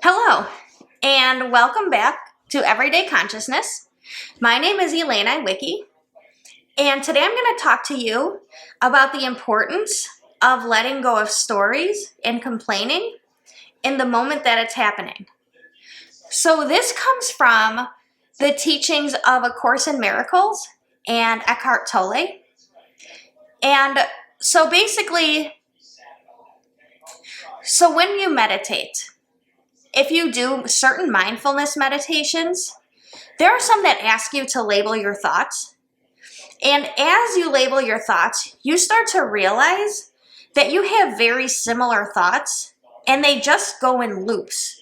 Hello, and welcome back to Everyday Consciousness. My name is Elena Wicki, and today I'm going to talk to you about the importance of letting go of stories and complaining in the moment that it's happening. So this comes from the teachings of A Course in Miracles and Eckhart Tolle. And so basically, when you meditate, if you do certain mindfulness meditations, there are some that ask you to label your thoughts. And as you label your thoughts, you start to realize that you have very similar thoughts and they just go in loops.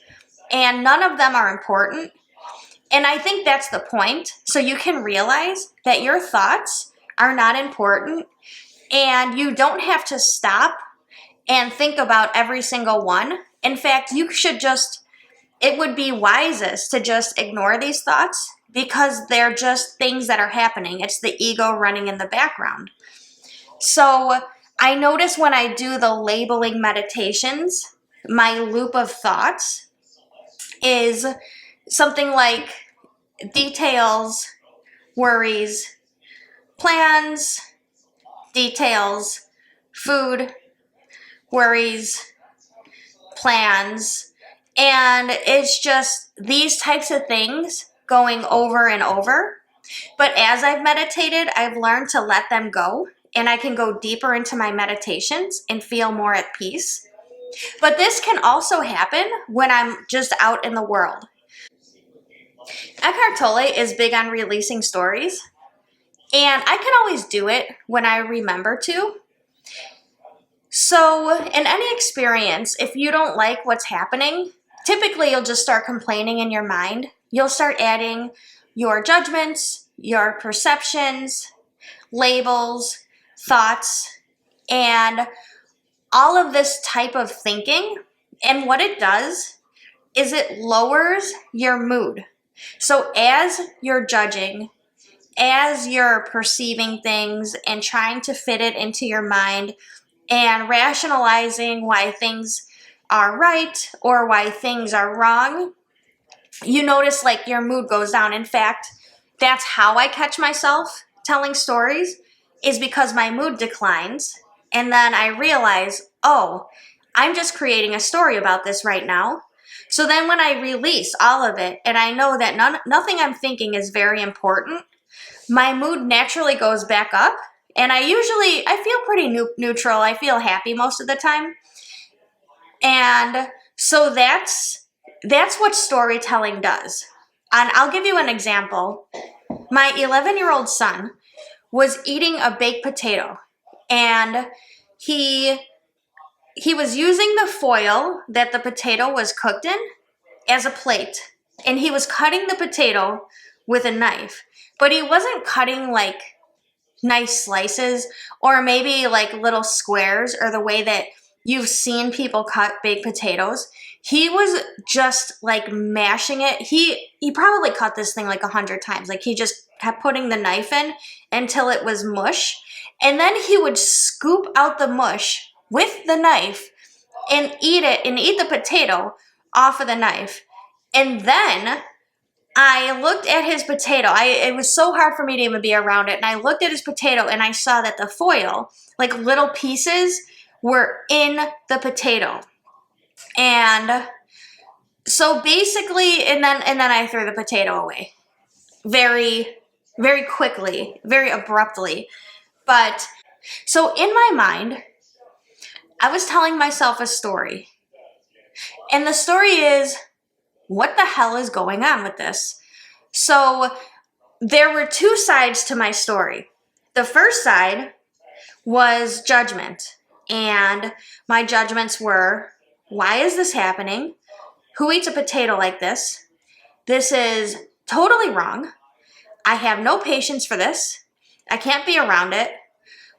And none of them are important. And I think that's the point. So you can realize that your thoughts are not important and you don't have to stop and think about every single one. In fact, it would be wisest to just ignore these thoughts because they're just things that are happening. It's the ego running in the background. So I notice when I do the labeling meditations, my loop of thoughts is something like details, worries, plans, details, food, worries, plans. And it's just these types of things going over and over. But as I've meditated, I've learned to let them go, and I can go deeper into my meditations and feel more at peace. But this can also happen when I'm just out in the world. Eckhart Tolle is big on releasing stories, and I can always do it when I remember to. So in any experience, if you don't like what's happening, typically you'll just start complaining in your mind. You'll start adding your judgments, your perceptions, labels, thoughts, and all of this type of thinking. And what it does is it lowers your mood. So as you're judging, as you're perceiving things and trying to fit it into your mind and rationalizing why things are right or why things are wrong, you notice like your mood goes down. In fact, that's how I catch myself telling stories, is because my mood declines. And then I realize, oh, I'm just creating a story about this right now. So then when I release all of it and I know that nothing I'm thinking is very important, my mood naturally goes back up. And I feel pretty neutral. I feel happy most of the time. And so that's what storytelling does. And I'll give you an example. My 11-year-old son was eating a baked potato, and he was using the foil that the potato was cooked in as a plate, and he was cutting the potato with a knife, but he wasn't cutting like nice slices or maybe like little squares or the way that you've seen people cut baked potatoes. He was just like mashing it. He probably cut this thing like 100 times. Like he just kept putting the knife in until it was mush. And then he would scoop out the mush with the knife and eat it and eat the potato off of the knife. And then I looked at his potato. It was so hard for me to even be around it. And I looked at his potato and I saw that the foil, like little pieces, were in the potato. And so basically, and then I threw the potato away very, very quickly, very abruptly. But so in my mind, I was telling myself a story. And the story is, what the hell is going on with this? So there were two sides to my story. The first side was judgment. And my judgments were, why is this happening? Who eats a potato like this? This is totally wrong. I have no patience for this. I can't be around it.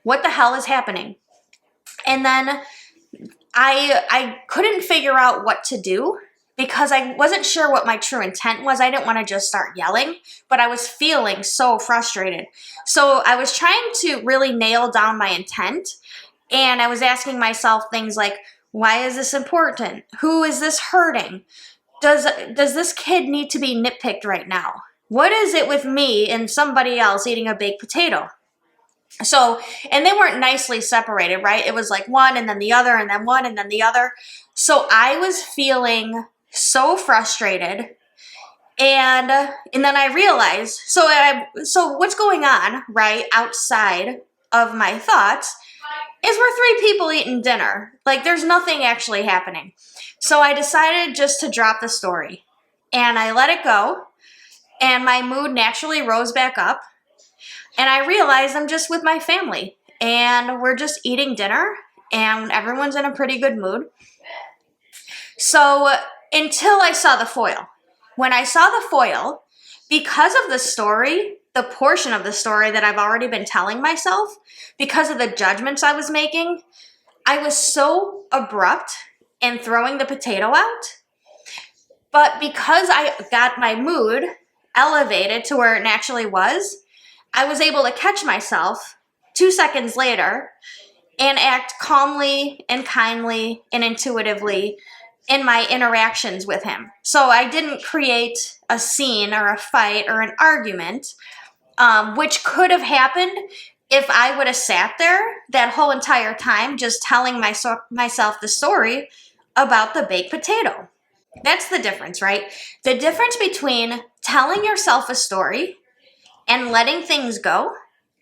What the hell is happening? And then I couldn't figure out what to do because I wasn't sure what my true intent was. I didn't want to just start yelling, but I was feeling so frustrated. So I was trying to really nail down my intent, and I was asking myself things like, why is this important? Who is this hurting? does this kid need to be nitpicked right now? What is it with me and somebody else eating a baked potato? So, and they weren't nicely separated, right? It was like one and then the other and then one and then the other. So I was feeling so frustrated. And then I realized, so what's going on, right, outside of my thoughts is we're three people eating dinner. Like, there's nothing actually happening. So I decided just to drop the story. And I let it go. And my mood naturally rose back up. And I realized I'm just with my family. And we're just eating dinner. And everyone's in a pretty good mood. So until I saw the foil. When I saw the foil, because of the story, the portion of the story that I've already been telling myself, because of the judgments I was making, I was so abrupt in throwing the potato out. But because I got my mood elevated to where it naturally was, I was able to catch myself 2 seconds later and act calmly and kindly and intuitively in my interactions with him. So I didn't create a scene or a fight or an argument, which could have happened if I would have sat there that whole entire time just telling myself the story about the baked potato. That's the difference, right? The difference between telling yourself a story and letting things go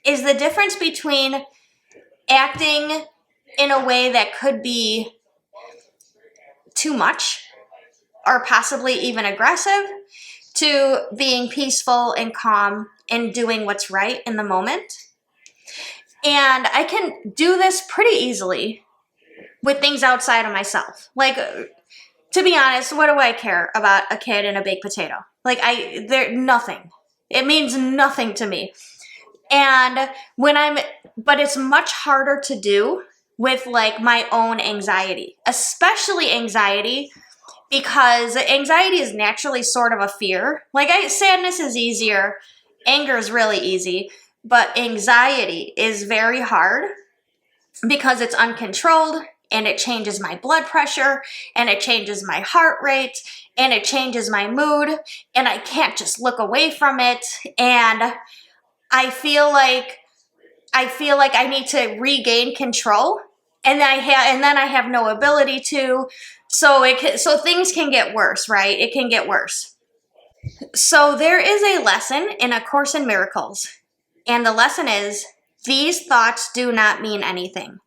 is the difference between acting in a way that could be too much or possibly even aggressive to being peaceful and calm and doing what's right in the moment. And I can do this pretty easily with things outside of myself. Like, to be honest, what do I care about a kid and a baked potato? Like, they're nothing. It means nothing to me. And but it's much harder to do with like my own anxiety, especially anxiety, because anxiety is naturally sort of a fear. Like, sadness is easier, anger is really easy, but anxiety is very hard because it's uncontrolled and it changes my blood pressure and it changes my heart rate and it changes my mood and I can't just look away from it, and I feel like I need to regain control, and then I have no ability to. So things can get worse, right? It can get worse. So there is a lesson in A Course in Miracles, and the lesson is these thoughts do not mean anything.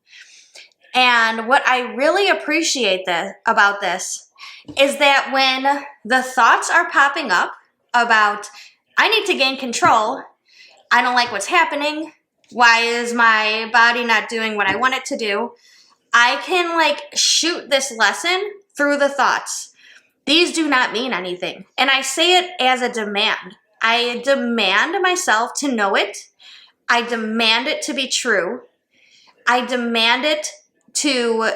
And what I really appreciate about this is that when the thoughts are popping up about I need to gain control, I don't like what's happening, why is my body not doing what I want it to do, I can like shoot this lesson through the thoughts. These do not mean anything. And I say it as a demand. I demand myself to know it. I demand it to be true. I demand it to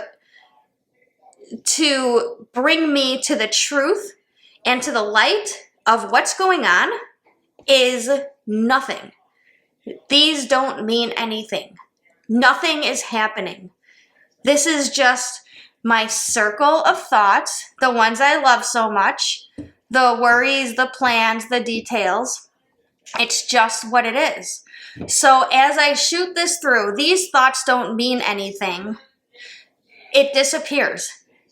bring me to the truth and to the light of what's going on is nothing. These don't mean anything. Nothing is happening. This is just my circle of thoughts, the ones I love so much, the worries, the plans, the details. It's just what it is. So as I shoot this through, these thoughts don't mean anything. It disappears.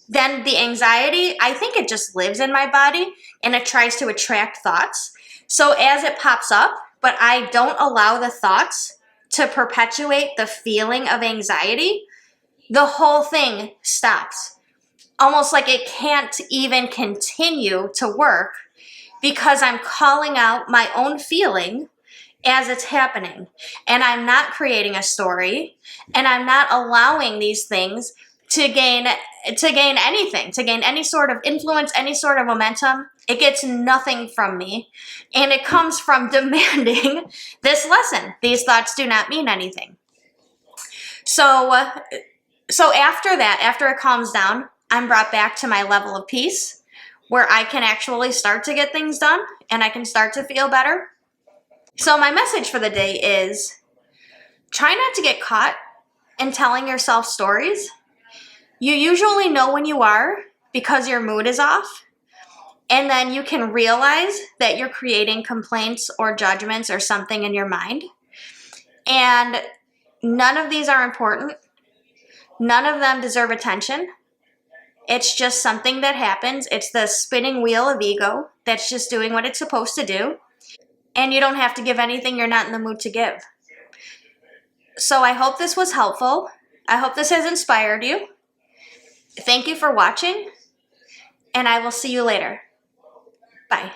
Then the anxiety, I think it just lives in my body and it tries to attract thoughts. So as it pops up, but I don't allow the thoughts to perpetuate the feeling of anxiety, the whole thing stops. Almost like it can't even continue to work because I'm calling out my own feeling as it's happening. And I'm not creating a story, and I'm not allowing these things to gain anything, to gain any sort of influence, any sort of momentum. It gets nothing from me, and it comes from demanding this lesson. These thoughts do not mean anything. So after that, after it calms down, I'm brought back to my level of peace where I can actually start to get things done and I can start to feel better. So my message for the day is try not to get caught in telling yourself stories. You usually know when you are because your mood is off. And then you can realize that you're creating complaints or judgments or something in your mind. And none of these are important. None of them deserve attention. It's just something that happens. It's the spinning wheel of ego that's just doing what it's supposed to do. And you don't have to give anything you're not in the mood to give. So I hope this was helpful. I hope this has inspired you. Thank you for watching, and I will see you later. Bye.